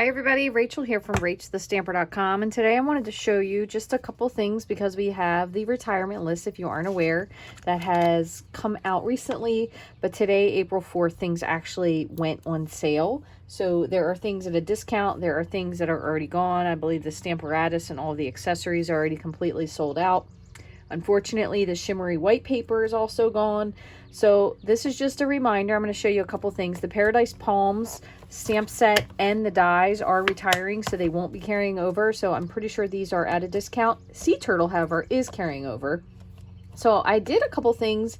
Hi everybody, Rachel here from Rachthestamper.com, and today I wanted to show you just a couple things because we have the retirement list, if you aren't aware, that has come out recently, but today, April 4th, things actually went on sale. So there are things at a discount, there are things that are already gone. I believe the Stamparatus and all the accessories are already completely sold out. Unfortunately, the shimmery white paper is also gone. So this is just a reminder. I'm going to show you a couple things. The Paradise Palms stamp set and the dies are retiring, so they won't be carrying over. So I'm pretty sure these are at a discount. Sea Turtle, however, is carrying over. So I did a couple things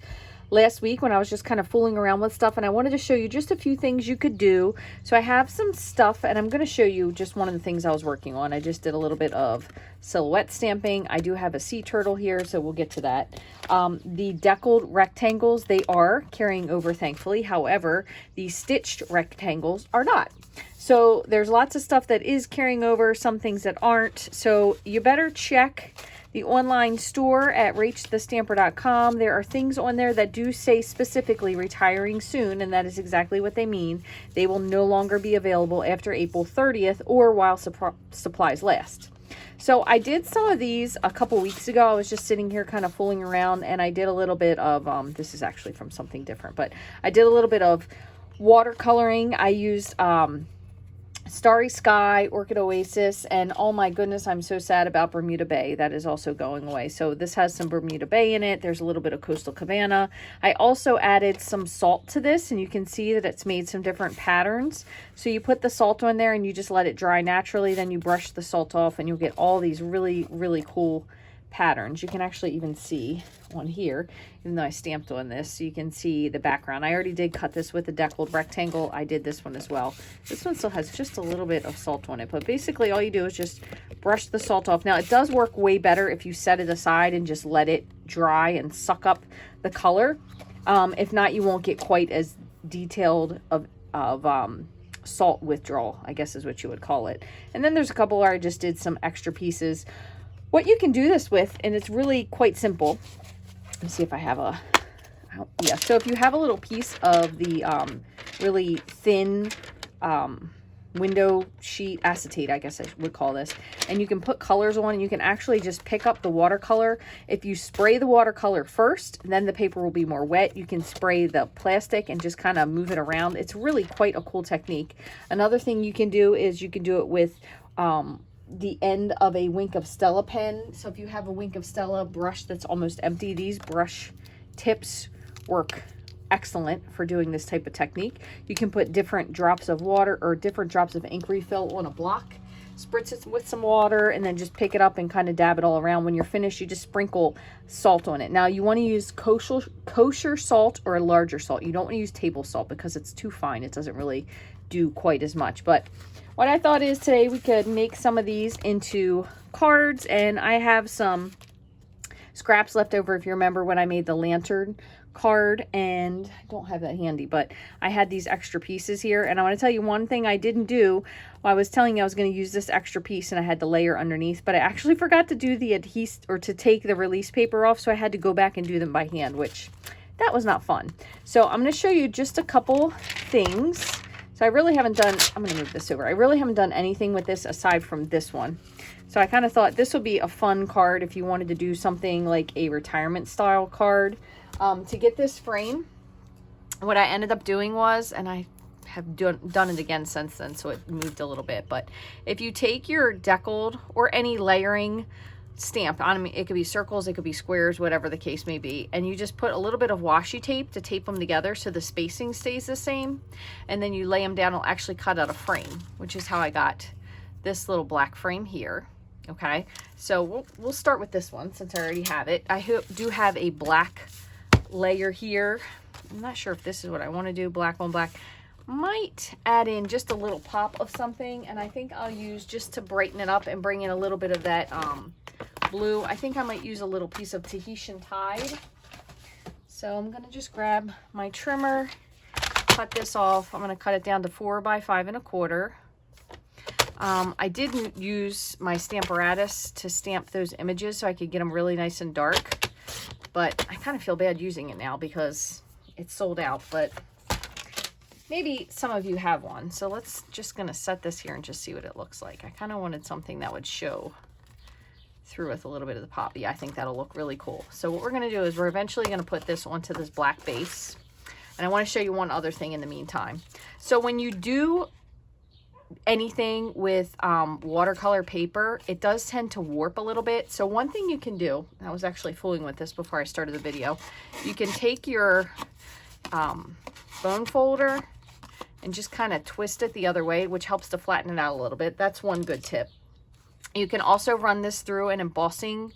last week when I was just kind of fooling around with stuff, and I wanted to show you just a few things you could do. So I have some stuff, and I'm going to show you just one of the things I was working on. I just did a little bit of silhouette stamping. I do have a sea turtle here, so we'll get to that. The deckled rectangles, they are carrying over, thankfully. However, the stitched rectangles are not. So there's lots of stuff that is carrying over, some things that aren't. So you better check the online store at Rachthestamper.com. There are things on there that do say specifically retiring soon, and that is exactly what they mean. They will no longer be available after April 30th or while supplies last. So I did some of these a couple weeks ago. I was just sitting here kind of fooling around, and I did a little bit of, this is actually from something different, but I did a little bit of watercoloring. I used Starry Sky, Orchid Oasis, and oh my goodness, I'm so sad about Bermuda Bay. That is also going away. So this has some Bermuda Bay in it. There's a little bit of Coastal Cabana. I also added some salt to this, and you can see that it's made some different patterns. So you put the salt on there and you just let it dry naturally. Then you brush the salt off and you'll get all these really, really cool patterns. You can actually even see on here, even though I stamped on this, so you can see the background. I already did cut this with a deckled rectangle. I did this one as well. This one still has just a little bit of salt on it, but basically all you do is just brush the salt off. Now it does work way better if you set it aside and just let it dry and suck up the color. If not, you won't get quite as detailed of salt withdrawal, I guess is what you would call it. And then there's a couple where I just did some extra pieces. What you can do this with, and it's really quite simple. Let me see if I have a, yeah, so if you have a little piece of the really thin window sheet acetate, I guess I would call this, and you can put colors on, and you can actually just pick up the watercolor. If you spray the watercolor first, then the paper will be more wet. You can spray the plastic and just kind of move it around. It's really quite a cool technique. Another thing you can do is you can do it with the end of a Wink of Stella pen. So if you have a Wink of Stella brush that's almost empty, these brush tips work excellent for doing this type of technique. You can put different drops of water or different drops of ink refill on a block, spritz it with some water, and then just pick it up and kind of dab it all around. When you're finished, you just sprinkle salt on it. Now you want to use kosher salt or a larger salt. You don't want to use table salt because it's too fine. It doesn't really do quite as much. But what I thought is today we could make some of these into cards, and I have some scraps left over if you remember when I made the lantern card, and I don't have that handy, but I had these extra pieces here. And I want to tell you one thing I didn't do. Well, I was telling you I was going to use this extra piece and I had the layer underneath, but I actually forgot to do the adhesive, or to take the release paper off, so I had to go back and do them by hand, which that was not fun. So I'm going to show you just a couple things. So I really haven't done, I'm going to move this over. I really haven't done anything with this aside from this one. So I kind of thought this would be a fun card if you wanted to do something like a retirement style card. To get this frame, what I ended up doing was, and I have done it again since then, so it moved a little bit, but if you take your deckled or any layering stamp, I mean, it could be circles, it could be squares, whatever the case may be, and you just put a little bit of washi tape to tape them together so the spacing stays the same, and then you lay them down, it'll actually cut out a frame, which is how I got this little black frame here. Okay, so we'll start with this one since I already have it. I do have a black layer here. I'm not sure if this is what I want to do, black on black. Might add in just a little pop of something, and I think I'll use, just to brighten it up and bring in a little bit of that blue, I think I might use a little piece of Tahitian Tide. So I'm going to just grab my trimmer, cut this off. I'm going to cut it down to 4 by 5 1/4. I didn't use my Stamparatus to stamp those images so I could get them really nice and dark, but I kind of feel bad using it now because it's sold out. But maybe some of you have one. So let's just gonna set this here and just see what it looks like. I kind of wanted something that would show through with a little bit of the pop. Yeah, I think that'll look really cool. So what we're gonna do is we're eventually gonna put this onto this black base. And I wanna show you one other thing in the meantime. So when you do anything with watercolor paper, it does tend to warp a little bit. So one thing you can do, I was actually fooling with this before I started the video, you can take your bone folder and just kind of twist it the other way, which helps to flatten it out a little bit. That's one good tip. You can also run this through an embossing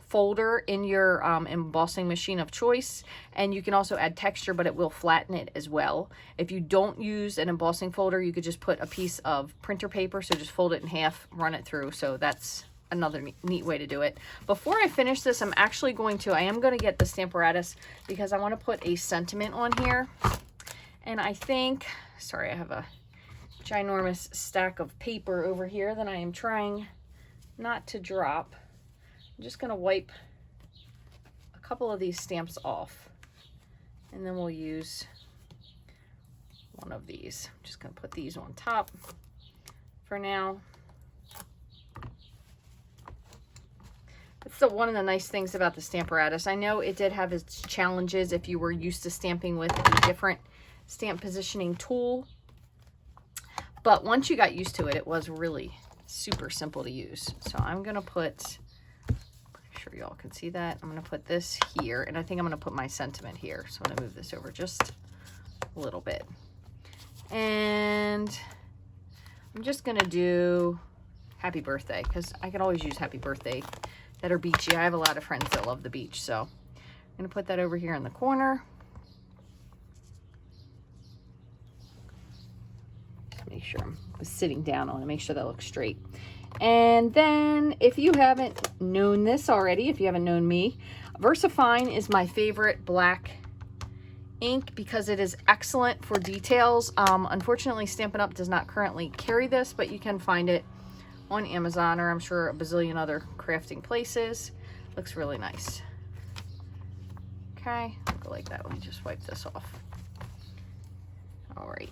folder in your embossing machine of choice, and you can also add texture, but it will flatten it as well. If you don't use an embossing folder, you could just put a piece of printer paper, so just fold it in half, run it through. So that's another neat way to do it. Before I finish this, I am going to get the Stamparatus because I want to put a sentiment on here. And I think, sorry, I have a ginormous stack of paper over here that I am trying not to drop. I'm just going to wipe a couple of these stamps off, and then we'll use one of these. I'm just going to put these on top for now. That's one of the nice things about the Stamparatus. I know it did have its challenges if you were used to stamping with a different stamp positioning tool, but once you got used to it, it was really super simple to use. So I'm going to put, pretty sure y'all can see that, I'm going to put this here, and I think I'm going to put my sentiment here. So I'm going to move this over just a little bit, and I'm just going to do happy birthday, because I can always use happy birthday that are beachy. I have a lot of friends that love the beach, so I'm going to put that over here in the corner. Make sure I'm sitting down on it, make sure that looks straight. And then if you haven't known this already, if you haven't known me, VersaFine is my favorite black ink because it is excellent for details. Unfortunately, Stampin' Up! Does not currently carry this, but you can find it on Amazon, or I'm sure a bazillion other crafting places. Looks really nice. Okay, I'll go like that. Let me just wipe this off. All right.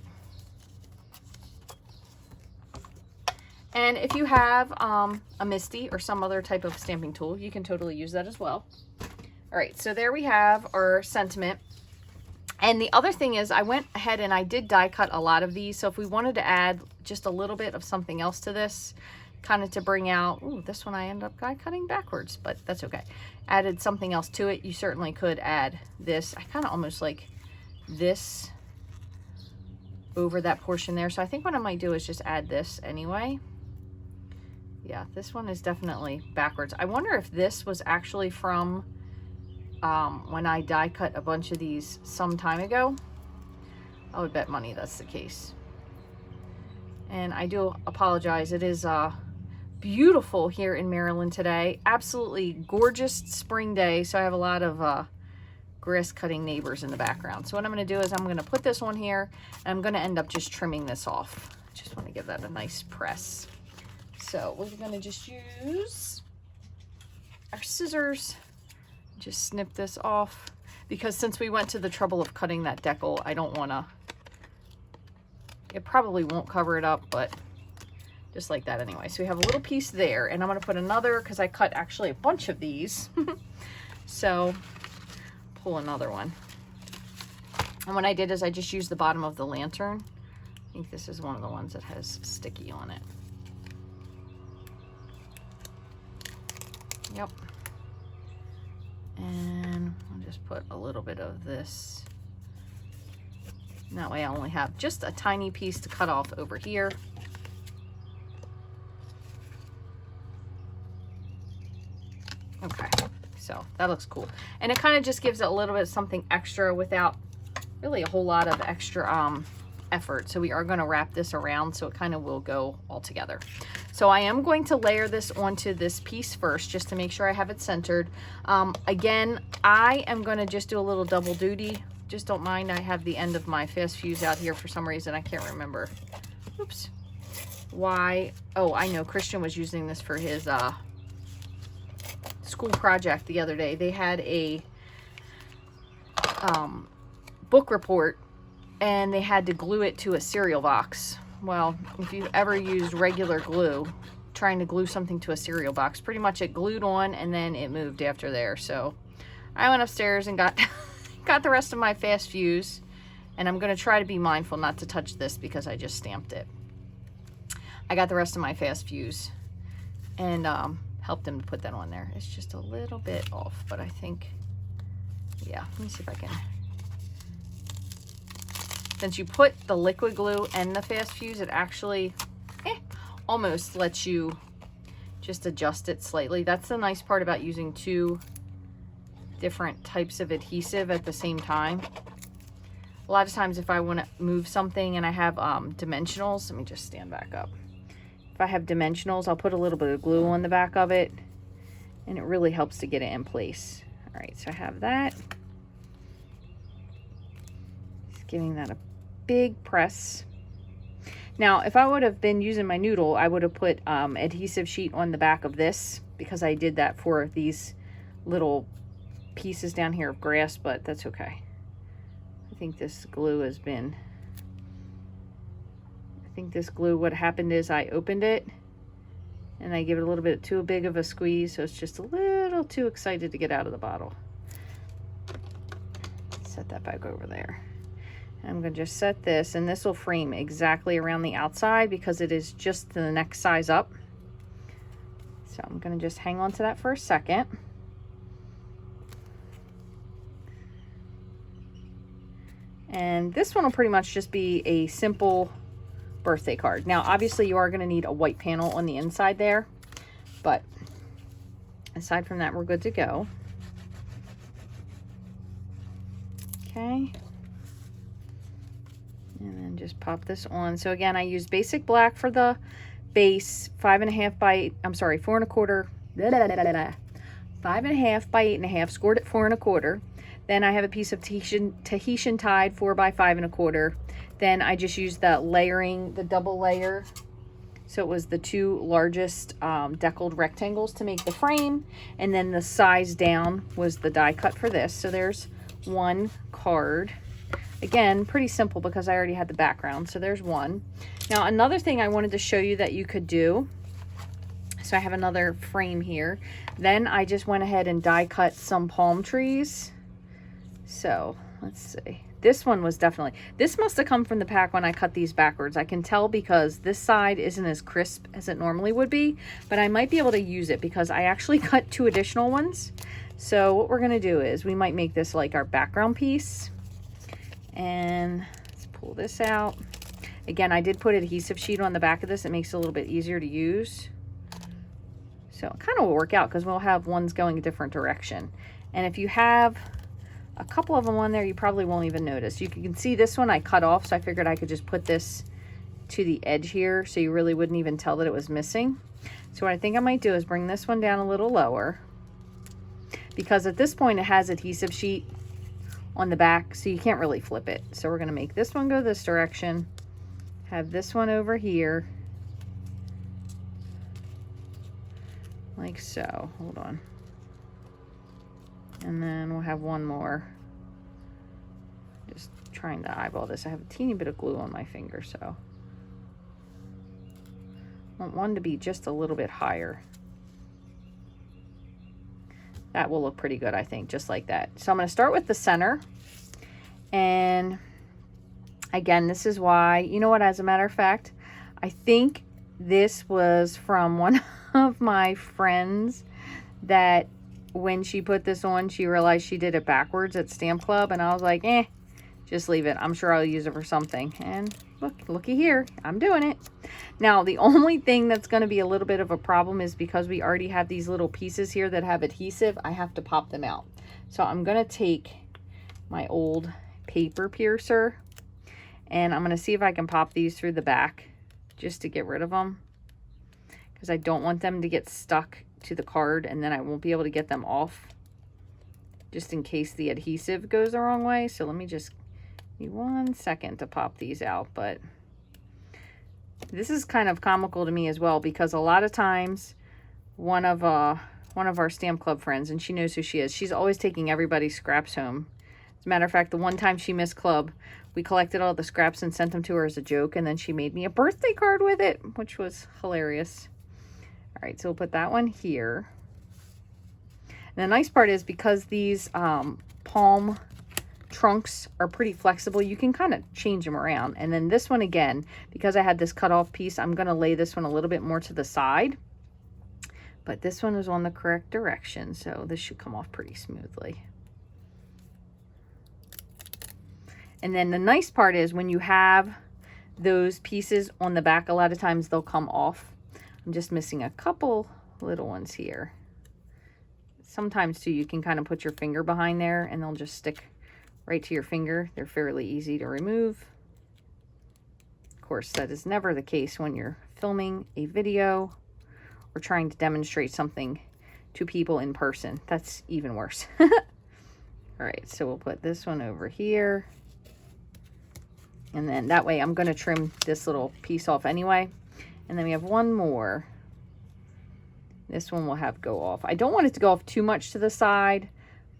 And if you have a Misty or some other type of stamping tool, you can totally use that as well. All right, so there we have our sentiment. And the other thing is I went ahead and I did die cut a lot of these. So if we wanted to add just a little bit of something else to this, kind of to bring out, ooh, this one I ended up die cutting backwards, but that's okay. Added something else to it. You certainly could add this. I kind of almost like this over that portion there. So I think what I might do is just add this anyway. Yeah, this one is definitely backwards. I wonder if this was actually from when I die cut a bunch of these some time ago. I would bet money that's the case. And I do apologize. It is beautiful here in Maryland today. Absolutely gorgeous spring day. So I have a lot of grass cutting neighbors in the background. So what I'm going to do is I'm going to put this one here, and I'm going to end up just trimming this off. Just want to give that a nice press. So we're going to just use our scissors, just snip this off, because since we went to the trouble of cutting that decal, I don't want to, it probably won't cover it up, but just like that anyway. So we have a little piece there, and I'm going to put another, because I cut actually a bunch of these. So pull another one. And what I did is I just used the bottom of the lantern. I think this is one of the ones that has sticky on it. Yep. And I'll just put a little bit of this. And that way I only have just a tiny piece to cut off over here. Okay, so that looks cool. And it kind of just gives it a little bit of something extra without really a whole lot of extra effort. So we are going to wrap this around so it kind of will go all together. So I am going to layer this onto this piece first, just to make sure I have it centered. Again, I am going to just do a little double duty. Just don't mind, I have the end of my fast fuse out here for some reason. I can't remember. Oops. Why? Oh, I know. Christian was using this for his school project the other day. They had a book report, and they had to glue it to a cereal box. Well, if you've ever used regular glue, trying to glue something to a cereal box, pretty much it glued on and then it moved after there. So I went upstairs and got got the rest of my fast fuse, and I'm going to try to be mindful not to touch this because I just stamped it. I got the rest of my fast fuse and helped him to put that on there. It's just a little bit off, but I think, yeah, let me see if I can. Since you put the liquid glue and the fast fuse, it actually almost lets you just adjust it slightly. That's the nice part about using two different types of adhesive at the same time. A lot of times if I want to move something and I have dimensionals, let me just stand back up. If I have dimensionals, I'll put a little bit of glue on the back of it, and it really helps to get it in place. All right, so I have that. Just giving that a big press. Now, if I would have been using my noodle, I would have put adhesive sheet on the back of this, because I did that for these little pieces down here of grass, but that's okay. I think this glue has been, what happened is I opened it and I give it a little bit too big of a squeeze, so it's just a little too excited to get out of the bottle. Set that back over there. I'm going to just set this, and this will frame exactly around the outside because it is just the next size up. So I'm going to just hang on to that for a second. And this one will pretty much just be a simple birthday card. Now, obviously you are going to need a white panel on the inside there, but aside from that, we're good to go. Okay. And then just pop this on. So again, I used basic black for the base, 5.5 by, I'm sorry, 4.25, 5.5 by 8.5, scored at 4.25. Then I have a piece of Tahitian tied 4 by 5.25. Then I just used the layering, the double layer. So it was the two largest deckled rectangles to make the frame. And then the size down was the die cut for this. So there's one card. Again, pretty simple because I already had the background. So there's one. Now, another thing I wanted to show you that you could do. So I have another frame here. Then I just went ahead and die cut some palm trees. So let's see. This one was definitely, this must have come from the pack when I cut these backwards. I can tell because this side isn't as crisp as it normally would be, but I might be able to use it because I actually cut 2 additional ones. So what we're going to do is we might make this like our background piece. And let's pull this out. Again, I did put adhesive sheet on the back of this. It makes it a little bit easier to use. So it kind of will work out because we'll have ones going a different direction. And if you have a couple of them on there, you probably won't even notice. You can see this one I cut off, so I figured I could just put this to the edge here so you really wouldn't even tell that it was missing. So what I think I might do is bring this one down a little lower, because at this point it has adhesive sheet on the back, so you can't really flip it. So we're going to make this one go this direction, have this one over here like so. Hold on. And then we'll have one more. Just trying to eyeball this. I have a teeny bit of glue on my finger, so I want one to be just a little bit higher. That will look pretty good, I think, just like that. So I'm going to start with the center. And again, this is why, you know what, as a matter of fact, I think this was from one of my friends that when she put this on, she realized she did it backwards at Stamp Club, and I was like, just leave it. I'm sure I'll use it for something. And look, looky here, I'm doing it. Now, the only thing that's going to be a little bit of a problem is because we already have these little pieces here that have adhesive, I have to pop them out. So I'm going to take my old paper piercer, and I'm going to see if I can pop these through the back just to get rid of them, because I don't want them to get stuck to the card and then I won't be able to get them off, just in case the adhesive goes the wrong way. So let me just need 1 second to pop these out. But this is kind of comical to me as well, because a lot of times one of our Stamp Club friends, and she knows who she is, she's always taking everybody's scraps home As a matter of fact, the one time she missed club, we collected all the scraps and sent them to her as a joke, and then she made me a birthday card with it, which was hilarious. All right, so we'll put that one here. And the nice part is because these palm trunks are pretty flexible, you can kind of change them around. And then this one again, because I had this cut off piece, I'm going to lay this one a little bit more to the side. But this one is on the correct direction, so this should come off pretty smoothly. And then the nice part is when you have those pieces on the back, a lot of times they'll come off. I'm just missing a couple little ones here. Sometimes too, you can kind of put your finger behind there and they'll just stick right to your finger. They're fairly easy to remove. Of course, that is never the case when you're filming a video or trying to demonstrate something to people in person. That's even worse. All right, so we'll put this one over here. And then that way I'm going to trim this little piece off anyway. And then we have one more. This one will have go off. I don't want it to go off too much to the side,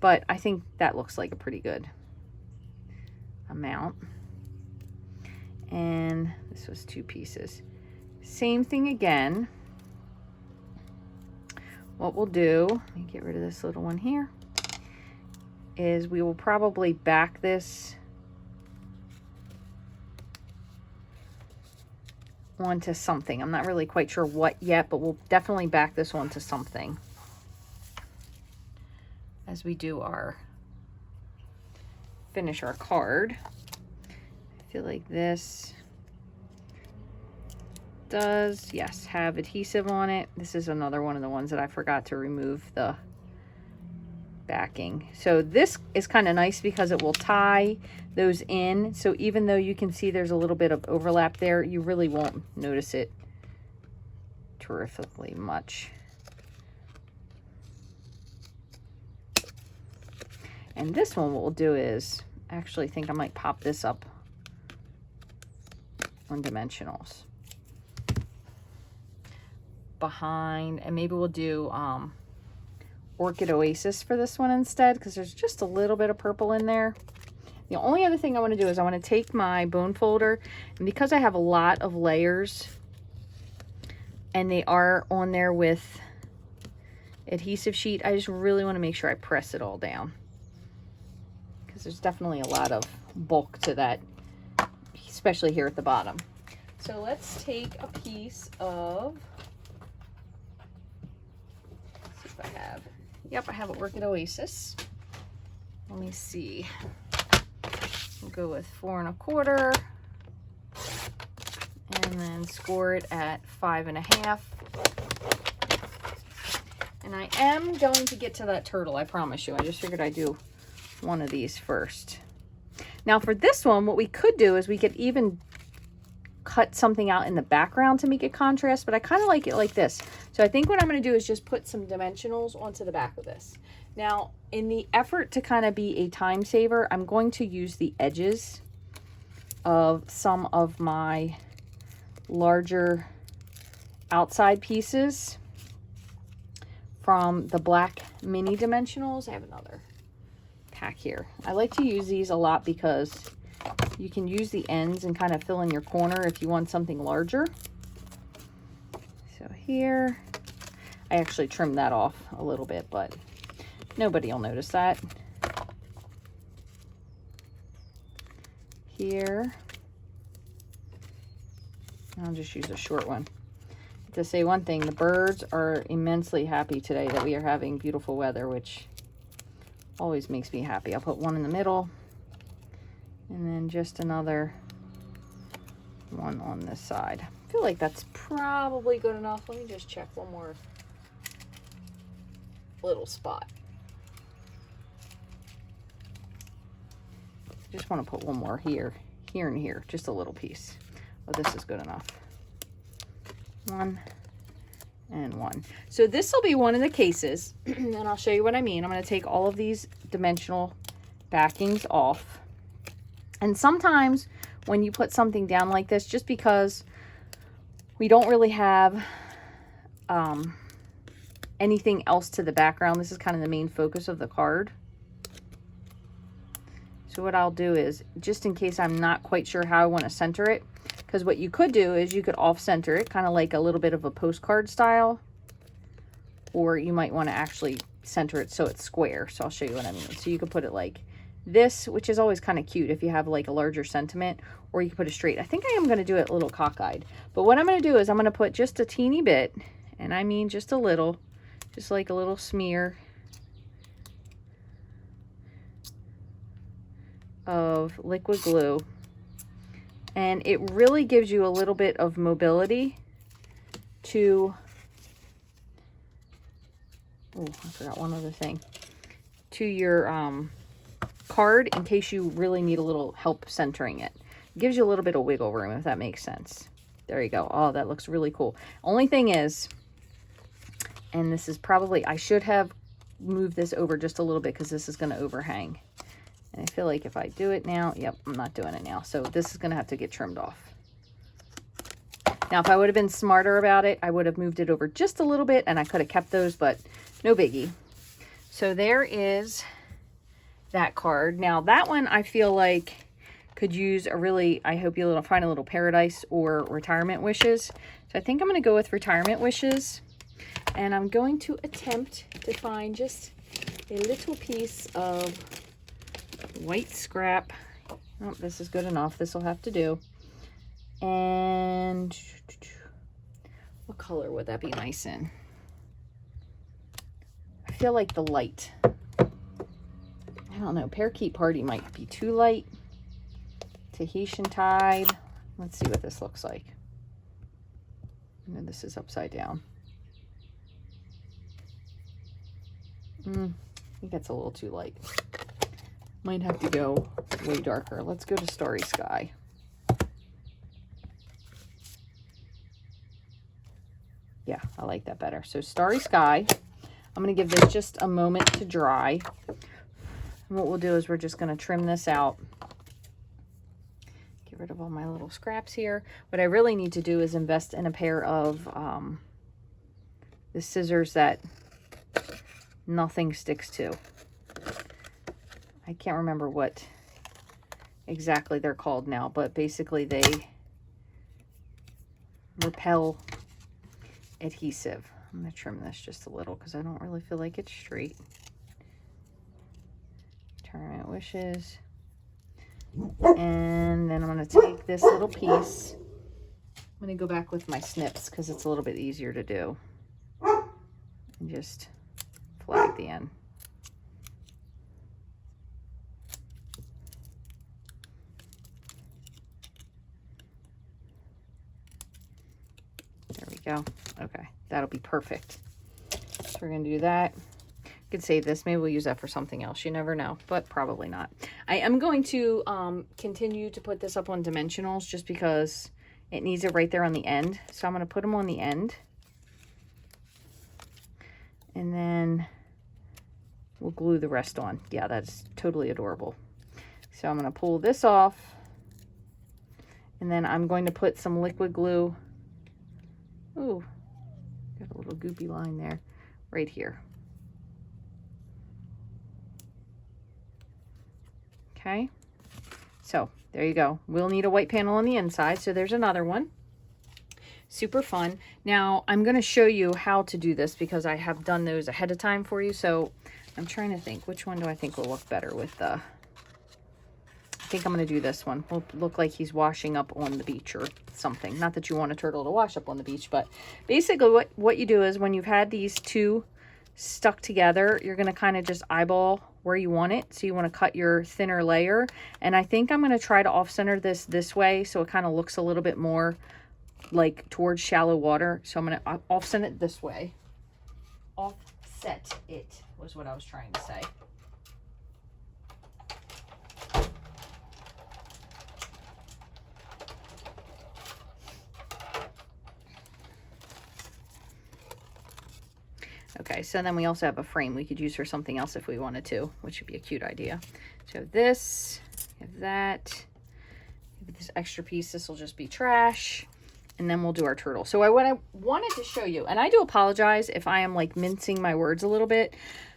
but I think that looks like a pretty good amount. And this was 2 pieces. Same thing again. What we'll do, let me get rid of this little one here, is we will probably back this onto something. I'm not really quite sure what yet, but we'll definitely back this onto something as we do finish our card. I feel like this does, yes, have adhesive on it. This is another one of the ones that I forgot to remove the backing. So this is kind of nice because it will tie those in. So even though you can see there's a little bit of overlap there, you really won't notice it terrifically much. And this one, what we'll do is, I actually think I might pop this up on dimensionals behind, and maybe we'll do Orchid Oasis for this one instead, because there's just a little bit of purple in there. The only other thing I want to do is I want to take my bone folder, and because I have a lot of layers and they are on there with adhesive sheet, I just really want to make sure I press it all down, because there's definitely a lot of bulk to that, especially here at the bottom. So let's take a piece of, let's see if I have, yep, I have an Orchid Oasis. Let me see. We'll go with 4 1/4 and then score it at 5 1/2. And I am going to get to that turtle, I promise you. I just figured I'd do one of these first. Now for this one, what we could do is we could even cut something out in the background to make it contrast, but I kind of like it like this. So I think what I'm going to do is just put some dimensionals onto the back of this. Now, in the effort to kind of be a time saver, I'm going to use the edges of some of my larger outside pieces from the black mini dimensionals. I have another pack here. I like to use these a lot because you can use the ends and kind of fill in your corner if you want something larger. So here, I actually trimmed that off a little bit, but nobody will notice that. Here, I'll just use a short one. To say one thing, the birds are immensely happy today that we are having beautiful weather, which always makes me happy. I'll put one in the middle and then just another one on this side. I feel like that's probably good enough. Let me just check one more little spot. Just want to put one more here, here, and here, just a little piece. Oh, this is good enough. 1 and 1. So this will be one of the cases, and I'll show you what I mean. I'm going to take all of these dimensional backings off. And sometimes when you put something down like this, just because we don't really have anything else to the background, this is kind of the main focus of the card. So what I'll do is, just in case I'm not quite sure how I want to center it, because what you could do is you could off-center it, kind of like a little bit of a postcard style, or you might want to actually center it so it's square. So I'll show you what I mean. So you could put it like this, which is always kind of cute if you have like a larger sentiment, or you can put it straight. I think I am going to do it a little cockeyed, but what I'm going to do is I'm going to put just a teeny bit, and I mean just a little, just like a little smear of liquid glue, and it really gives you a little bit of mobility to, oh, I forgot one other thing, to your card, in case you really need a little help centering it. It gives you a little bit of wiggle room, if that makes sense. There you go. Oh, that looks really cool. Only thing is, and this is probably, I should have moved this over just a little bit because this is going to overhang. And I feel like if I do it now, yep, I'm not doing it now. So this is going to have to get trimmed off. Now, if I would have been smarter about it, I would have moved it over just a little bit and I could have kept those, but no biggie. So there is that card. Now that one I feel like could use a really, I hope you'll find a little paradise or retirement wishes. So I think I'm going to go with retirement wishes. And I'm going to attempt to find just a little piece of white scrap. Oh, this is good enough. This will have to do. And what color would that be nice in? I feel like the light. I don't know. Parakeet Party might be too light. Tahitian Tide. Let's see what this looks like. I know this is upside down. I think that's a little too light. Might have to go way darker. Let's go to Starry Sky. Yeah, I like that better. So Starry Sky. I'm going to give this just a moment to dry. And what we'll do is we're just going to trim this out. Get rid of all my little scraps here. What I really need to do is invest in a pair of the scissors that nothing sticks to. I can't remember what exactly they're called now, but basically they repel adhesive. I'm going to trim this just a little because I don't really feel like it's straight. Retirement wishes. And then I'm going to take this little piece. I'm going to go back with my snips because it's a little bit easier to do. And just flag the end. There we go. Okay, that'll be perfect. So we're going to do that. You could save this. Maybe we'll use that for something else. You never know, but probably not. I am going to continue to put this up on dimensionals just because it needs it right there on the end. So I'm going to put them on the end. And then we'll glue the rest on. Yeah, that's totally adorable. So I'm going to pull this off. And then I'm going to put some liquid glue. Ooh, got a little goopy line there, right here. Okay, so there you go. We'll need a white panel on the inside, so there's another one. Super fun. Now, I'm going to show you how to do this because I have done those ahead of time for you, so I'm trying to think, which one do I think will look better with the... I think I'm going to do this one. Will look like he's washing up on the beach or something. Not that you want a turtle to wash up on the beach, but basically what you do is when you've had these two stuck together, you're going to kind of just eyeball where you want it. So you want to cut your thinner layer. And I think I'm going to try to off-center this way so it kind of looks a little bit more like towards shallow water. So I'm going to offset it this way. Offset it was what I was trying to say. Okay, so then we also have a frame we could use for something else if we wanted to, which would be a cute idea. So this, have that, this extra piece, this will just be trash, and then we'll do our turtle. So what I wanted to show you, and I do apologize if I am like mincing my words a little bit,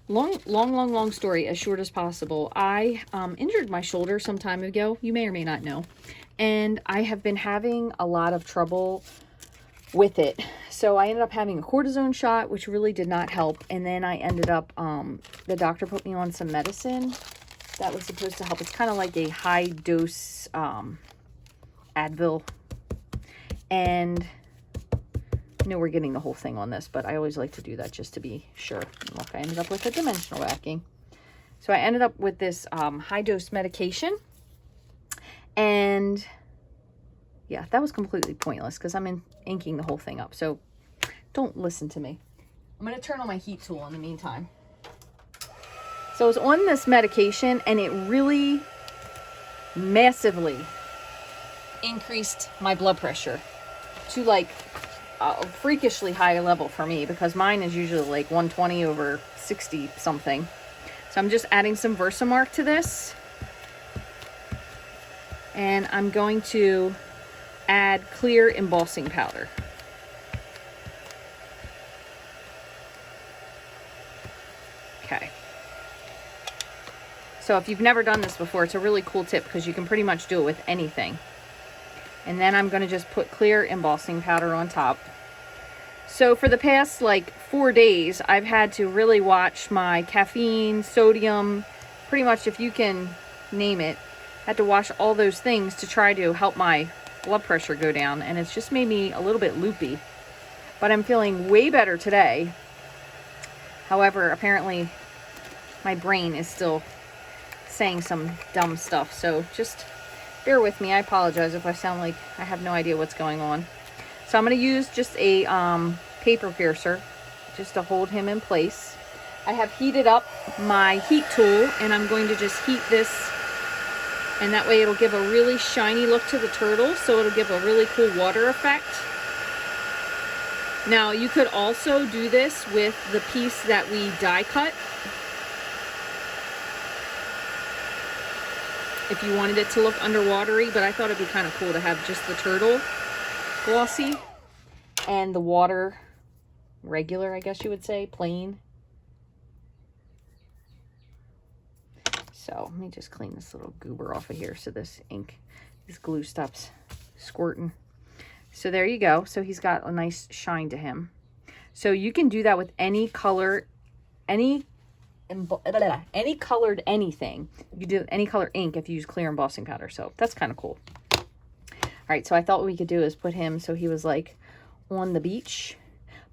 long story, as short as possible. I injured my shoulder some time ago. You may or may not know. And I have been having a lot of trouble with it. So I ended up having a cortisone shot, which really did not help. And then I ended up, the doctor put me on some medicine that was supposed to help. It's kind of like a high dose Advil. And I know we're getting the whole thing on this, but I always like to do that just to be sure. And look, I ended up with a dimensional backing. So I ended up with this high dose medication. And yeah, that was completely pointless because I'm inking the whole thing up. So don't listen to me. I'm going to turn on my heat tool in the meantime. So I was on this medication and it really massively increased my blood pressure to like a freakishly high level for me, because mine is usually like 120/60 something. So I'm just adding some Versamark to this. And I'm going to add clear embossing powder. Okay. So if you've never done this before, it's a really cool tip because you can pretty much do it with anything. And then I'm going to just put clear embossing powder on top. So for the past like 4 days, I've had to really watch my caffeine, sodium, pretty much if you can name it. Had to watch all those things to try to help my blood pressure go down, and it's just made me a little bit loopy. But I'm feeling way better today. However, apparently my brain is still saying some dumb stuff, so just bear with me. I apologize if I sound like I have no idea what's going on. So I'm going to use just a paper piercer just to hold him in place. I have heated up my heat tool, and I'm going to just heat this. And that way it'll give a really shiny look to the turtle, so it'll give a really cool water effect. Now you could also do this with the piece that we die cut, if you wanted it to look underwatery, but I thought it'd be kind of cool to have just the turtle glossy and the water regular, I guess you would say, plain. So let me just clean this little goober off of here so this glue stops squirting. So there you go. So he's got a nice shine to him. So you can do that with any color, any colored anything. You can do any color ink if you use clear embossing powder. So that's kind of cool. All right, so I thought what we could do is put him so he was like on the beach.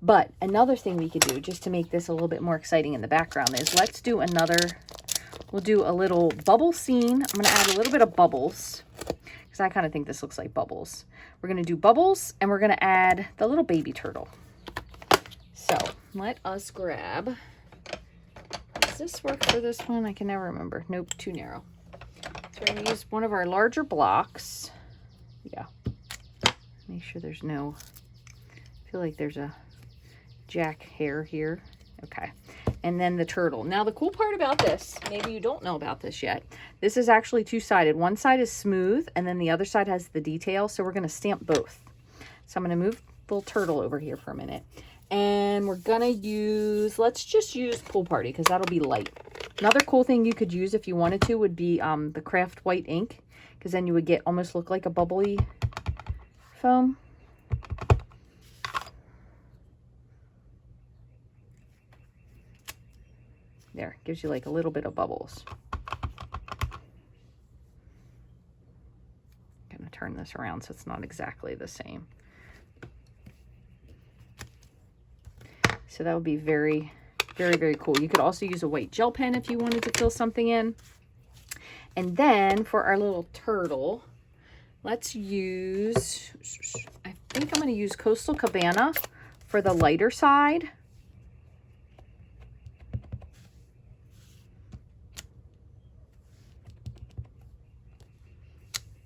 But another thing we could do just to make this a little bit more exciting in the background is let's do another... We'll do a little bubble scene. I'm going to add a little bit of bubbles because I kind of think this looks like bubbles. We're going to do bubbles, and we're going to add the little baby turtle. So let us grab... Does this work for this one? I can never remember. Nope, too narrow. So we're going to use one of our larger blocks. Yeah. Make sure there's no... I feel like there's a jack hair here. Okay. And then the turtle. Now the cool part about this, maybe you don't know about this yet, this is actually two-sided. One side is smooth and then the other side has the detail, so we're going to stamp both. So I'm going to move the little turtle over here for a minute. And we're going to use, let's just use Pool Party because that'll be light. Another cool thing you could use if you wanted to would be the Craft White ink, because then you would get almost look like a bubbly foam. There, gives you like a little bit of bubbles. I'm going to turn this around so it's not exactly the same. So that would be very, very, very cool. You could also use a white gel pen if you wanted to fill something in. And then for our little turtle, let's use, I think I'm going to use Coastal Cabana for the lighter side.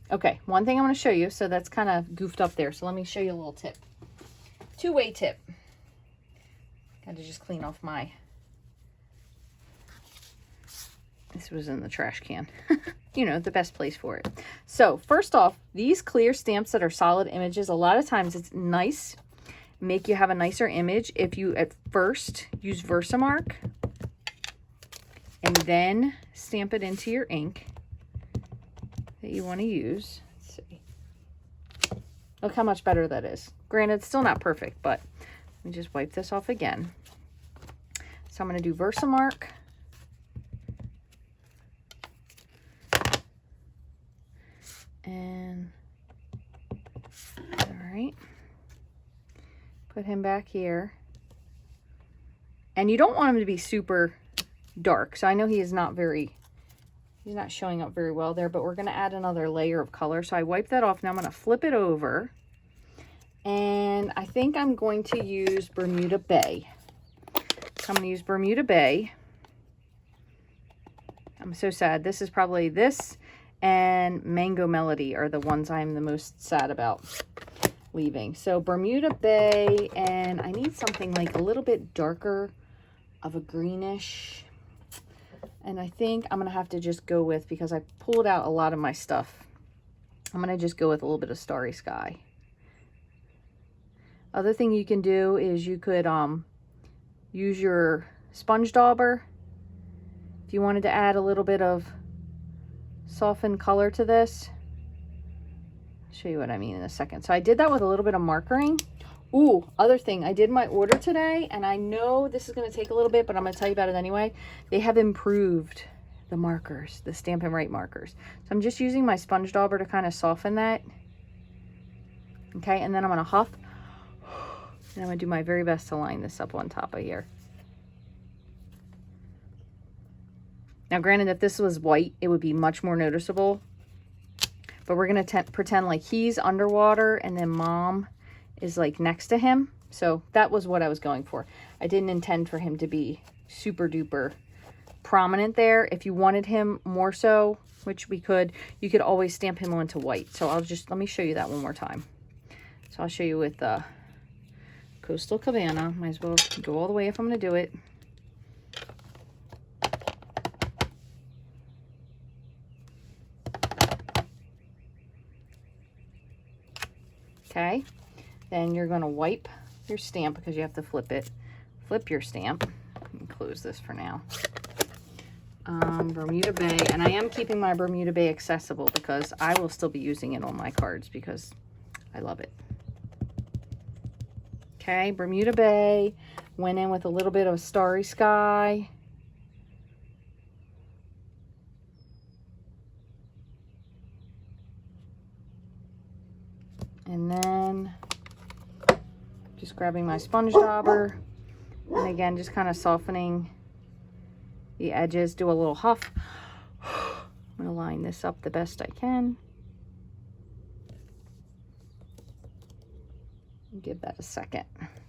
Okay, one thing I want to show you, so that's kind of goofed up there. So let me show you a little tip. Two-way tip. Got to just clean off my... This was in the trash can. You know, the best place for it. So first off, these clear stamps that are solid images, a lot of times it's nice, make you have a nicer image if you at first use Versamark and then stamp it into your ink that you want to use. Let's see. Look how much better that is. Granted, it's still not perfect, but let me just wipe this off again. So I'm going to do Versamark. And, all right. Put him back here. And you don't want him to be super dark. So I know he is not very, he's not showing up very well there, but we're going to add another layer of color. So I wipe that off. Now I'm going to flip it over. And I think I'm going to use Bermuda Bay. So I'm going to use Bermuda Bay. I'm so sad. This is probably this and Mango Melody are the ones I'm the most sad about leaving. So Bermuda Bay, and I need something like a little bit darker of a greenish. And I think I'm going to have to just go with, because I pulled out a lot of my stuff, I'm going to just go with a little bit of Starry Sky. Other thing you can do is you could use your sponge dauber if you wanted to add a little bit of softened color to this. I'll show you what I mean in a second. So I did that with a little bit of markering. Ooh, other thing, I did my order today, and I know this is going to take a little bit, but I'm going to tell you about it anyway. They have improved the markers, the Stampin' Right markers. So I'm just using my sponge dauber to kind of soften that. Okay, and then I'm going to huff. And I'm going to do my very best to line this up on top of here. Now, granted, if this was white, it would be much more noticeable. But we're going to pretend like he's underwater and then Mom is like next to him. So that was what I was going for. I didn't intend for him to be super duper prominent there. If you wanted him more so, which we could, you could always stamp him onto white. So let me show you that one more time. So I'll show you with Coastal Cabana. Might as well go all the way if I'm going to do it. Okay, then you're going to wipe your stamp because you have to flip it. Flip your stamp. Let me close this for now. Bermuda Bay, and I am keeping my Bermuda Bay accessible because I will still be using it on my cards because I love it. Okay, Bermuda Bay, went in with a little bit of Starry Sky. And then just grabbing my sponge dauber, and again, just kind of softening the edges, do a little huff. I'm going to line this up the best I can. Give that a second.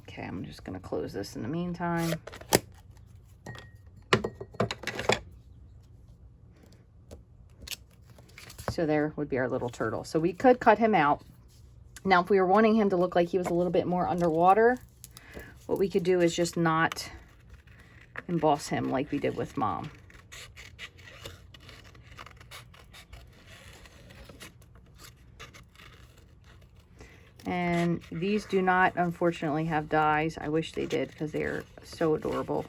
Okay, I'm just going to close this in the meantime. So there would be our little turtle. So we could cut him out. Now, if we were wanting him to look like he was a little bit more underwater, what we could do is just not emboss him like we did with Mom. And these do not, unfortunately, have dies. I wish they did because they are so adorable.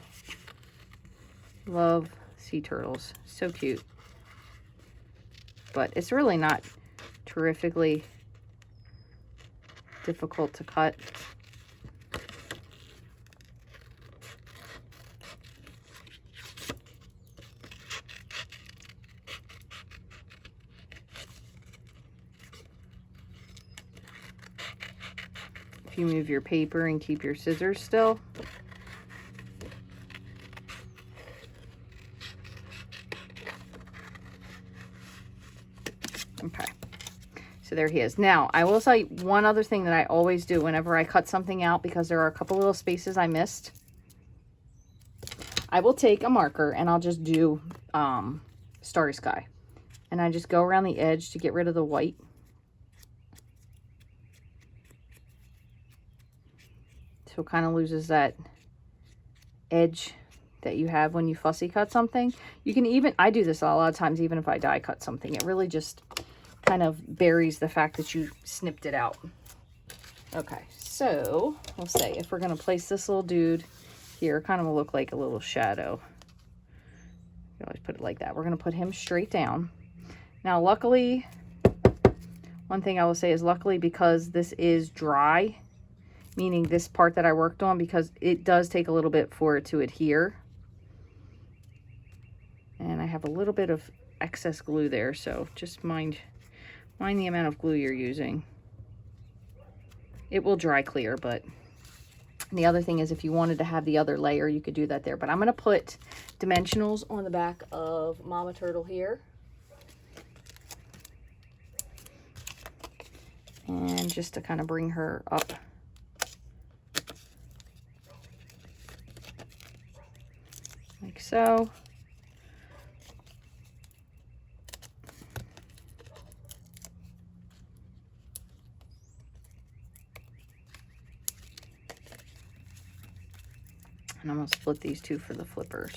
Love sea turtles. So cute. But it's really not terrifically difficult to cut. If you move your paper and keep your scissors still. Okay. So there he is. Now, I will say one other thing that I always do whenever I cut something out, because there are a couple little spaces I missed. I will take a marker and I'll just do Starry Sky. And I just go around the edge to get rid of the white. So it kind of loses that edge that you have when you fussy cut something. You can even, I do this a lot of times, even if I die cut something. It really just kind of buries the fact that you snipped it out. Okay, so we'll say if we're going to place this little dude here, kind of will look like a little shadow. You always put it like that. We're going to put him straight down. Now, luckily, one thing I will say is luckily because this is dry, meaning this part that I worked on, because it does take a little bit for it to adhere. And I have a little bit of excess glue there, so just mind the amount of glue you're using. It will dry clear, but the other thing is if you wanted to have the other layer, you could do that there. But I'm going to put dimensionals on the back of Mama Turtle here. And just to kind of bring her up. Like so. And I'm going to split these two for the flippers.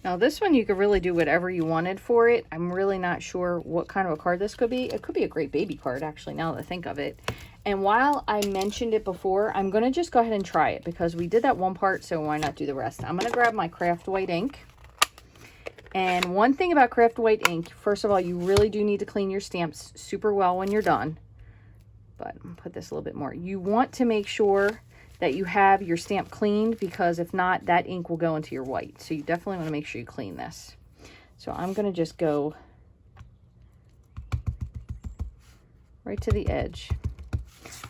Now this one you could really do whatever you wanted for it. I'm really not sure what kind of a card this could be. It could be a great baby card actually, now that I think of it. And while I mentioned it before, I'm going to just go ahead and try it because we did that one part, so why not do the rest? I'm going to grab my craft white ink. And one thing about craft white ink, first of all, you really do need to clean your stamps super well when you're done. But I'm going to put this a little bit more. You want to make sure that you have your stamp cleaned, because if not, that ink will go into your white. So you definitely want to make sure you clean this. So I'm going to just go right to the edge.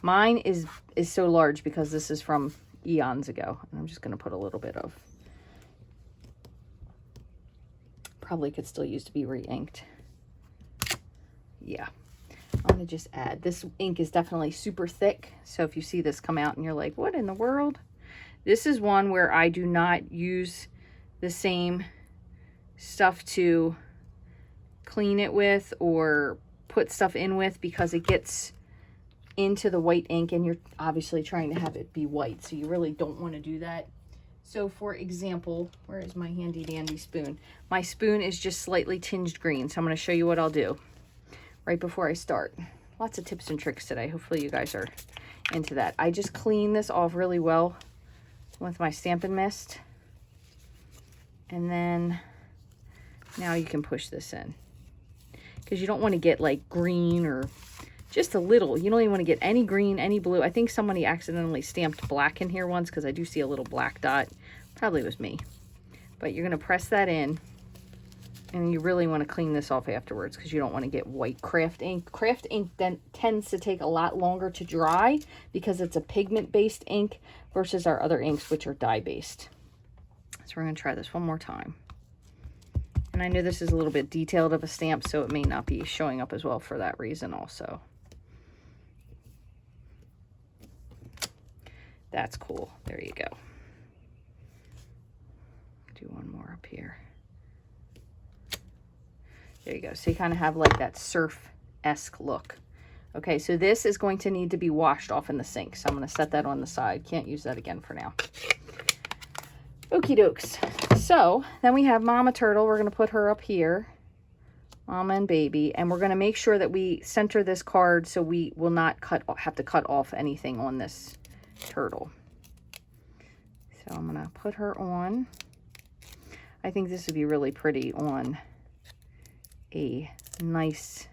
Mine is so large because this is from eons ago. And I'm just going to put a little bit of, probably could still use to be re-inked. Yeah. I'm going to just add, this ink is definitely super thick. So if you see this come out and you're like, what in the world? This is one where I do not use the same stuff to clean it with or put stuff in with, because it gets into the white ink and you're obviously trying to have it be white. So you really don't want to do that. So for example, where is my handy dandy spoon? My spoon is just slightly tinged green. So I'm going to show you what I'll do right before I start. Lots of tips and tricks today. Hopefully you guys are into that. I just clean this off really well with my Stampin' Mist. And then now you can push this in, because you don't want to get like green or just a little. You don't even want to get any green, any blue. I think somebody accidentally stamped black in here once, because I do see a little black dot. Probably was me. But you're going to press that in. And you really want to clean this off afterwards, because you don't want to get white craft ink. Craft ink then tends to take a lot longer to dry because it's a pigment-based ink versus our other inks, which are dye-based. So we're going to try this one more time. And I know this is a little bit detailed of a stamp, so it may not be showing up as well for that reason also. That's cool. There you go. Do one more up here. There you go. So you kind of have like that surf-esque look. Okay, so this is going to need to be washed off in the sink. So I'm going to set that on the side. Can't use that again for now. Okie dokes. So then we have Mama Turtle. We're going to put her up here. Mama and baby. And we're going to make sure that we center this card so we will not have to cut off anything on this turtle. So I'm going to put her on. I think this would be really pretty on a nice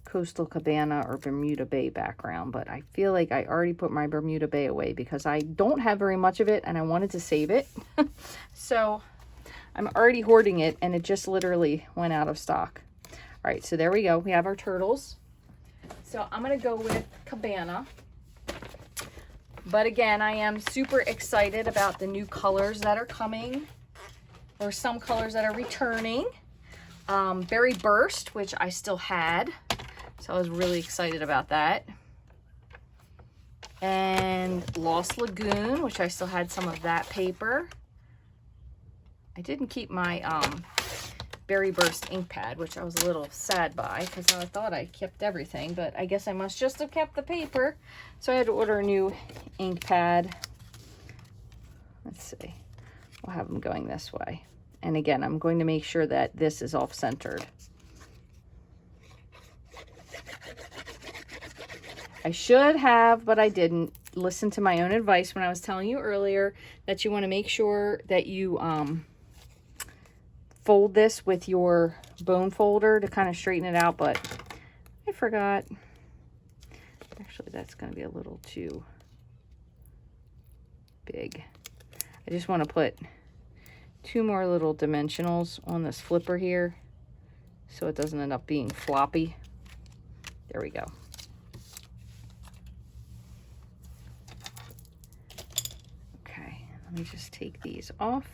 Coastal Cabana or Bermuda Bay background, but I feel like I already put my Bermuda Bay away because I don't have very much of it and I wanted to save it. So I'm already hoarding it and it just literally went out of stock. All right, so there we go. We have our turtles. So I'm going to go with Cabana. But again, I am super excited about the new colors that are coming, or some colors that are returning. Berry Burst, which I still had, so I was really excited about that. And Lost Lagoon, which I still had some of that paper. I didn't keep my Berry Burst ink pad, which I was a little sad by because I thought I kept everything, but I guess I must just have kept the paper. So I had to order a new ink pad. Let's see. We'll have them going this way. And again, I'm going to make sure that this is off-centered. I should have, but I didn't, listen to my own advice when I was telling you earlier that you want to make sure that you fold this with your bone folder to kind of straighten it out, but I forgot. Actually, that's going to be a little too big. I just want to put 2 more little dimensionals on this flipper here so it doesn't end up being floppy. There we go. Okay, let me just take these off.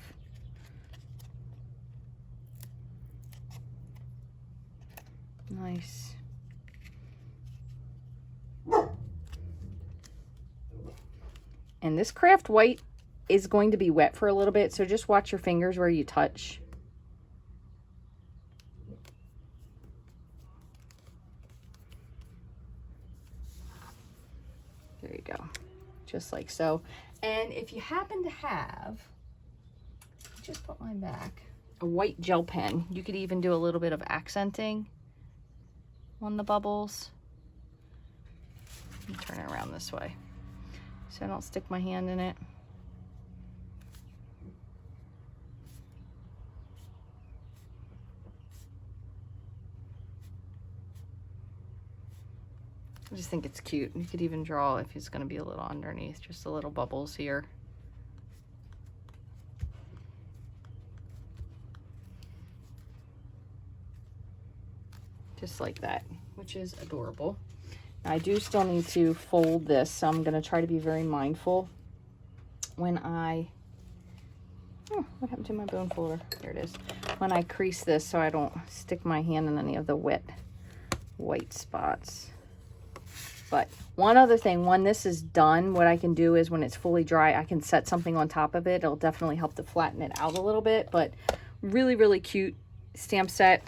Nice. And this craft white is going to be wet for a little bit, so just watch your fingers where you touch. There you go, just like so. And if you happen to have, just put mine back, a white gel pen, you could even do a little bit of accenting on the bubbles. Let me turn it around this way so I don't stick my hand in it. I just think it's cute. You could even draw, if it's going to be a little underneath, just a little bubbles here. Just like that, which is adorable. Now, I do still need to fold this, so I'm going to try to be very mindful when I... Oh, what happened to my bone folder? There it is. When I crease this so I don't stick my hand in any of the wet white spots. But one other thing, when this is done, what I can do is when it's fully dry, I can set something on top of it. It'll definitely help to flatten it out a little bit, but really, really cute stamp set.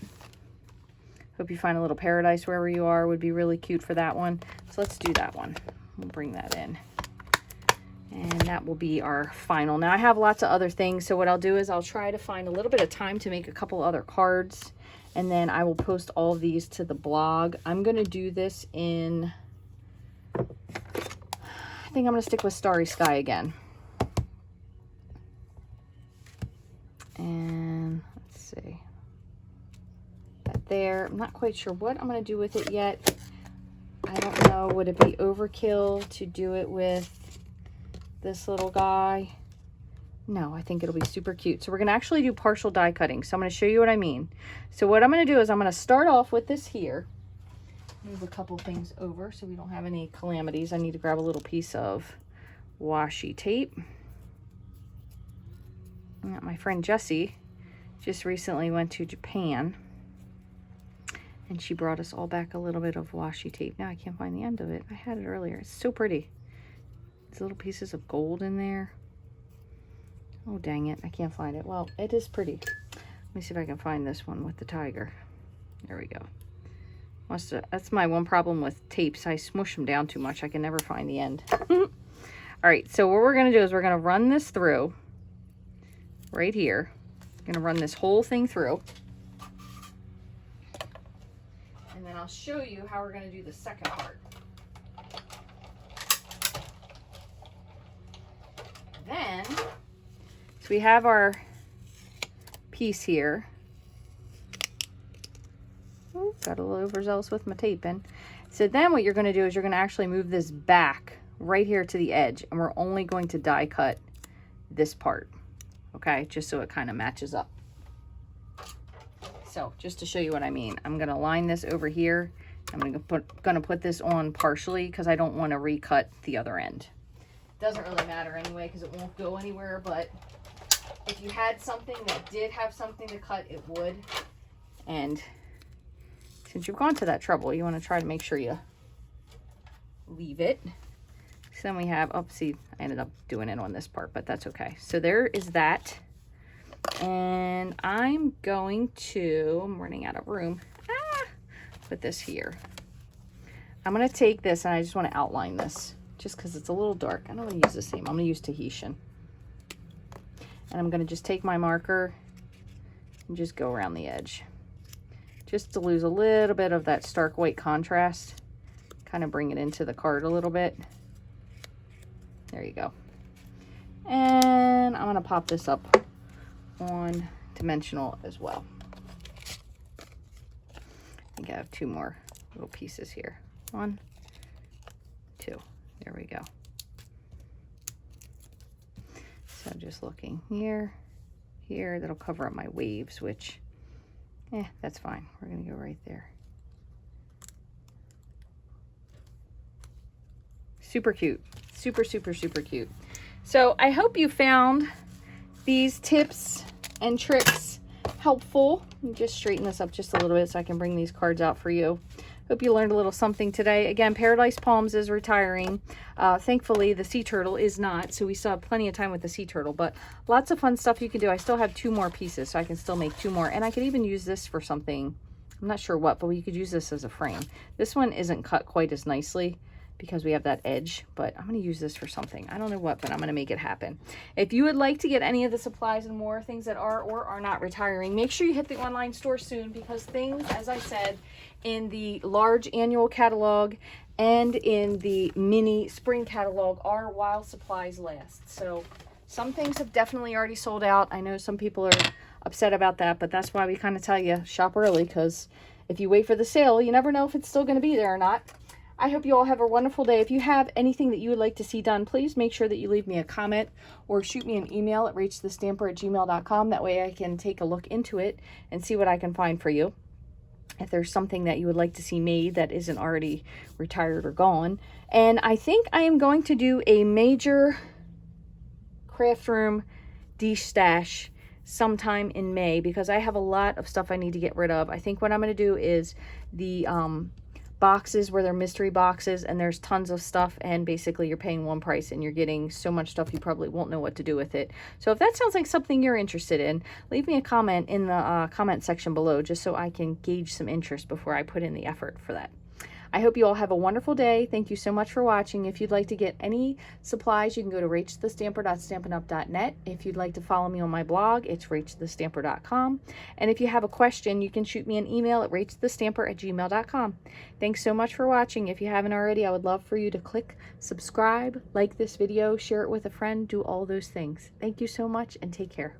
Hope you find a little paradise wherever you are. Would be really cute for that one. So let's do that one. We'll bring that in. And that will be our final. Now I have lots of other things, so what I'll do is I'll try to find a little bit of time to make a couple other cards, and then I will post all of these to the blog. I'm going to do this in... I think I'm going to stick with Starry Sky again. And let's see. That there. I'm not quite sure what I'm going to do with it yet. I don't know. Would it be overkill to do it with this little guy? No, I think it'll be super cute. So we're going to actually do partial die cutting. So I'm going to show you what I mean. So what I'm going to do is I'm going to start off with this here. Move a couple things over so we don't have any calamities. I need to grab a little piece of washi tape. My friend Jessie just recently went to Japan, and she brought us all back a little bit of washi tape. Now I can't find the end of it. I had it earlier. It's so pretty. These little pieces of gold in there. Oh, dang it. I can't find it. Well, it is pretty. Let me see if I can find this one with the tiger. There we go. That's my one problem with tapes. I smush them down too much. I can never find the end. All right, so what we're going to do is we're going to run this through right here. I'm going to run this whole thing through. And then I'll show you how we're going to do the second part. Then, so we have our piece here. Ooh, got a little overzealous with my tape in. So then what you're going to do is you're going to actually move this back right here to the edge, and we're only going to die cut this part, okay, just so it kind of matches up. So just to show you what I mean, I'm going to line this over here. I'm going to put this on partially because I don't want to recut the other end. Doesn't really matter anyway because it won't go anywhere, but if you had something that did have something to cut, it would. And since you've gone to that trouble, you want to try to make sure you leave it. So then we have, oh, see, I ended up doing it on this part, but that's okay. So there is that. And I'm going to, I'm running out of room. Put this here. I'm going to take this and I just want to outline this just because it's a little dark. I don't want to use the same. I'm going to use Tahitian. And I'm going to just take my marker and just go around the edge. Just to lose a little bit of that stark white contrast. Kind of bring it into the card a little bit. There you go. And I'm going to pop this up on dimensional as well. I think I have 2 more little pieces here. 1, 2. There we go. So just looking here, that'll cover up my waves, which, that's fine. We're going to go right there. Super cute. Super, super, super cute. So I hope you found these tips and tricks helpful. Let me just straighten this up just a little bit so I can bring these cards out for you. Hope you learned a little something today. Again, Paradise Palms is retiring. Thankfully, the sea turtle is not, so we still have plenty of time with the sea turtle, but lots of fun stuff you can do. I still have 2 more pieces, so I can still make 2 more, and I could even use this for something. I'm not sure what, but you could use this as a frame. This one isn't cut quite as nicely because we have that edge, but I'm going to use this for something. I don't know what, but I'm going to make it happen. If you would like to get any of the supplies and more things that are or are not retiring, make sure you hit the online store soon, because things, as I said, in the large annual catalog and in the mini spring catalog are while supplies last. So some things have definitely already sold out. I know some people are upset about that, but that's why we kind of tell you shop early, because if you wait for the sale, you never know if it's still going to be there or not. I hope you all have a wonderful day. If you have anything that you would like to see done, please make sure that you leave me a comment or shoot me an email at rachthestamper@gmail.com. That way I can take a look into it and see what I can find for you. If there's something that you would like to see made that isn't already retired or gone. And I think I am going to do a major craft room de-stash sometime in May, because I have a lot of stuff I need to get rid of. I think what I'm going to do is the boxes where they're mystery boxes and there's tons of stuff, and basically you're paying one price and you're getting so much stuff you probably won't know what to do with it. So if that sounds like something you're interested in, leave me a comment in the comment section below, just so I can gauge some interest before I put in the effort for that. I hope you all have a wonderful day. Thank you so much for watching. If you'd like to get any supplies, you can go to rachthestamper.stampinup.net. If you'd like to follow me on my blog, it's rachthestamper.com. And if you have a question, you can shoot me an email at rachthestamper@gmail.com. Thanks so much for watching. If you haven't already, I would love for you to click subscribe, like this video, share it with a friend, do all those things. Thank you so much, and take care.